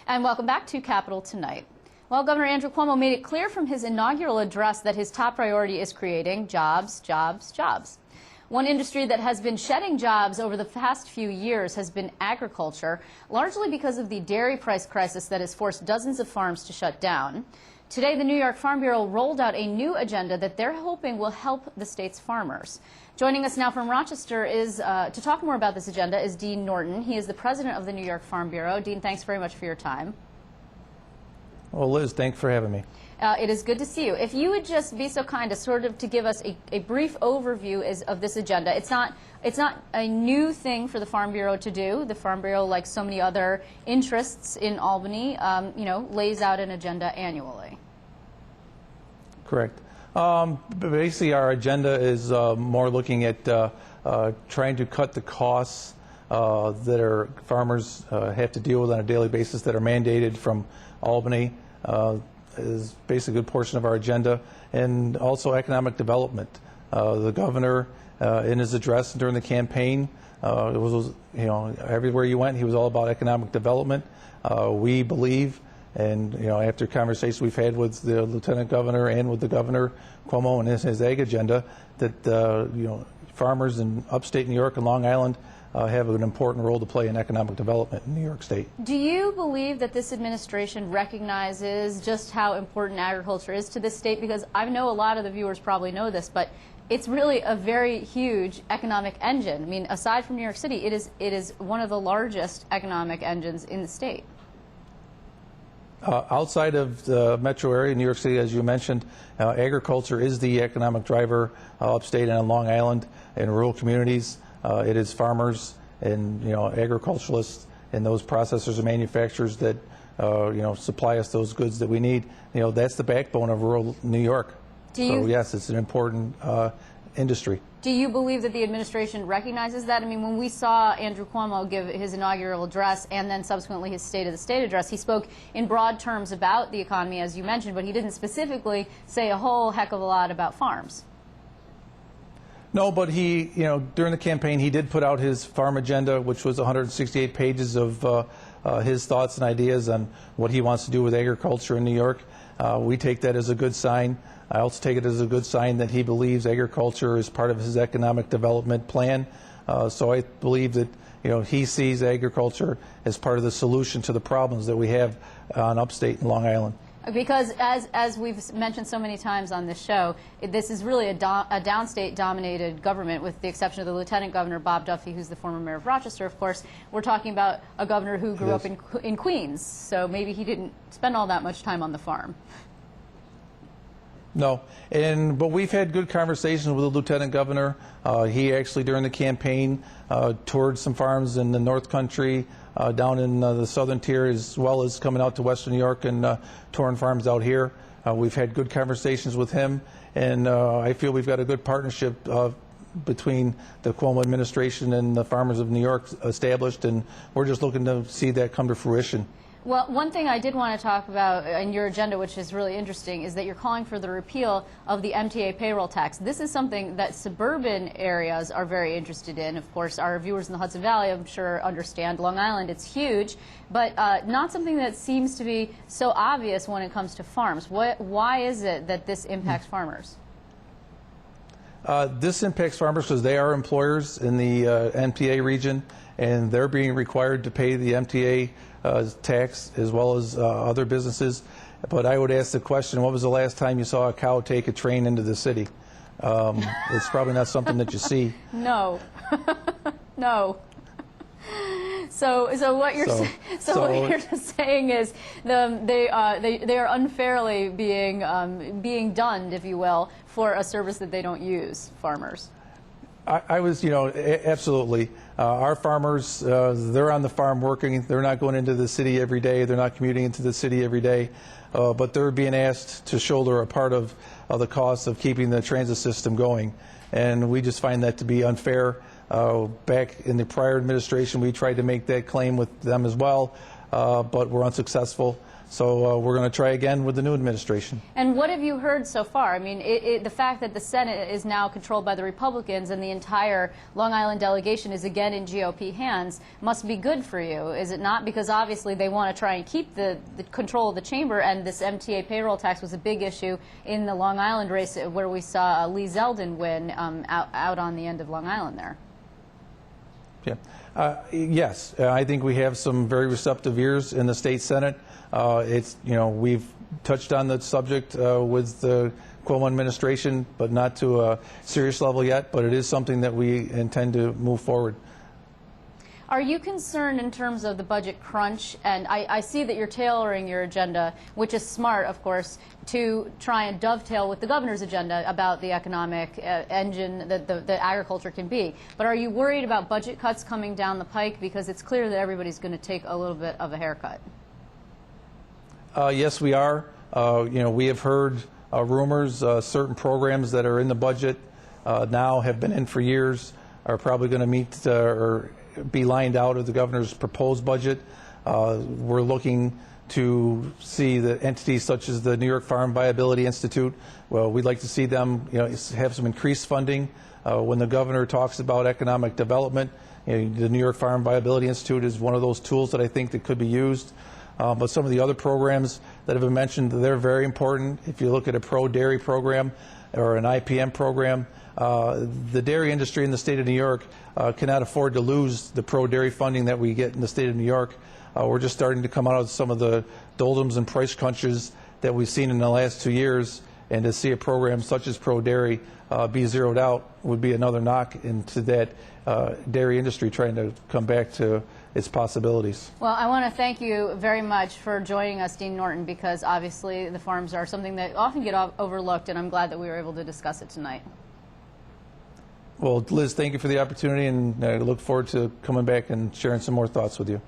And welcome back to Capitol Tonight. Well, Governor Andrew Cuomo made it clear from his inaugural address that his top priority is creating jobs, jobs, jobs. One industry that has been shedding jobs over the past few years has been agriculture, largely because of the dairy price crisis that has forced dozens of farms to shut down. Today, the New York Farm Bureau rolled out a new agenda that they're hoping will help the state's farmers. Joining us now from Rochester is to talk more about this agenda is Dean Norton. He is the president of the New York Farm Bureau. Dean, thanks very much for your time. Well, Liz, thanks for having me. It is good to see you. If you would just be so kind as sort of to give us a brief overview of this agenda. It's not a new thing for the Farm Bureau to do. The Farm Bureau, like so many other interests in Albany, lays out an agenda annually. Correct. Basically, our agenda is more looking at trying to cut the costs that our farmers have to deal with on a daily basis that are mandated from Albany. Is basically a good portion of our agenda, and also economic development. The governor, in his address during the campaign, it was, everywhere you went, he was all about economic development. We believe, and after conversations we've had with the lieutenant governor and with the governor Cuomo and his ag agenda, that farmers in upstate New York and Long Island have an important role to play in economic development in New York State. Do you believe that this administration recognizes just how important agriculture is to this state? Because I know a lot of the viewers probably know this, but it's really a very huge economic engine. I mean, aside from New York City, it is one of the largest economic engines in the state. Outside of the metro area, New York City, as you mentioned, agriculture is the economic driver upstate and on Long Island in rural communities. It is farmers and agriculturalists and those processors and manufacturers that supply us those goods that we need. That's the backbone of rural New York. So yes, it's an important industry. Do you believe that the administration recognizes that? I mean, when we saw Andrew Cuomo give his inaugural address and then subsequently his State of the State address, he spoke in broad terms about the economy, as you mentioned, but he didn't specifically say a whole heck of a lot about farms. No, but he, during the campaign, he did put out his farm agenda, which was 168 pages of his thoughts and ideas on what he wants to do with agriculture in New York. We take that as a good sign. I also take it as a good sign that he believes agriculture is part of his economic development plan. So I believe that he sees agriculture as part of the solution to the problems that we have on upstate and Long Island. Because as we've mentioned so many times on this show, this is really a downstate-dominated government, with the exception of the Lieutenant Governor, Bob Duffy, who's the former mayor of Rochester, of course. We're talking about a governor who grew up in Queens, so maybe he didn't spend all that much time on the farm. No, but we've had good conversations with the Lieutenant Governor. He actually, during the campaign, toured some farms in the North Country, down in the southern tier, as well as coming out to Western New York and touring farms out here. We've had good conversations with him, and I feel we've got a good partnership between the Cuomo administration and the farmers of New York established, and we're just looking to see that come to fruition. Well, one thing I did want to talk about in your agenda, which is really interesting, is that you're calling for the repeal of the MTA payroll tax. This is something that suburban areas are very interested in. Of course, our viewers in the Hudson Valley, I'm sure, understand. Long Island, it's huge, but not something that seems to be so obvious when it comes to farms. Why is it that this impacts farmers? This impacts farmers because they are employers in the MTA region, and they're being required to pay the MTA tax as well as other businesses. But I would ask the question, when was the last time you saw a cow take a train into the city? It's probably not something that you see. No. No. So what you're saying is they are unfairly being dunned, if you will, for a service that they don't use, farmers. I was, absolutely. Our farmers, they're on the farm working. They're not going into the city every day. They're not commuting into the city every day. But they're being asked to shoulder a part of the cost of keeping the transit system going. And we just find that to be unfair. Back in the prior administration, we tried to make that claim with them as well. but we're unsuccessful. So we're going to try again with the new administration. And what have you heard so far? I mean, the fact that the Senate is now controlled by the Republicans and the entire Long Island delegation is again in GOP hands must be good for you, is it not? Because obviously they want to try and keep the control of the chamber, and this MTA payroll tax was a big issue in the Long Island race where we saw Lee Zeldin win out on the end of Long Island there. Yeah. Yes, I think we have some very receptive ears in the state Senate. We've touched on the subject with the Cuomo administration, but not to a serious level yet. But it is something that we intend to move forward. Are you concerned in terms of the budget crunch? And I see that you're tailoring your agenda, which is smart, of course, to try and dovetail with the governor's agenda about the economic engine that the agriculture can be. But are you worried about budget cuts coming down the pike? Because it's clear that everybody's going to take a little bit of a haircut. Yes, we are. We have heard rumors. Certain programs that are in the budget now have been in for years are probably going to meet or be lined out of the governor's proposed budget. We're looking to see the entities such as the New York Farm Viability Institute. Well, we'd like to see them, have some increased funding. When the governor talks about economic development, the New York Farm Viability Institute is one of those tools that I think that could be used. But some of the other programs that have been mentioned, they're very important. If you look at a pro-dairy program or an IPM program, the dairy industry in the state of New York cannot afford to lose the pro-dairy funding that we get in the state of New York. We're just starting to come out of some of the doldrums and price crunches that we've seen in the last 2 years, and to see a program such as pro-dairy be zeroed out would be another knock into that dairy industry trying to come back to its possibilities. Well, I want to thank you very much for joining us, Dean Norton, because obviously the farms are something that often get overlooked, and I'm glad that we were able to discuss it tonight. Well, Liz, thank you for the opportunity, and I look forward to coming back and sharing some more thoughts with you.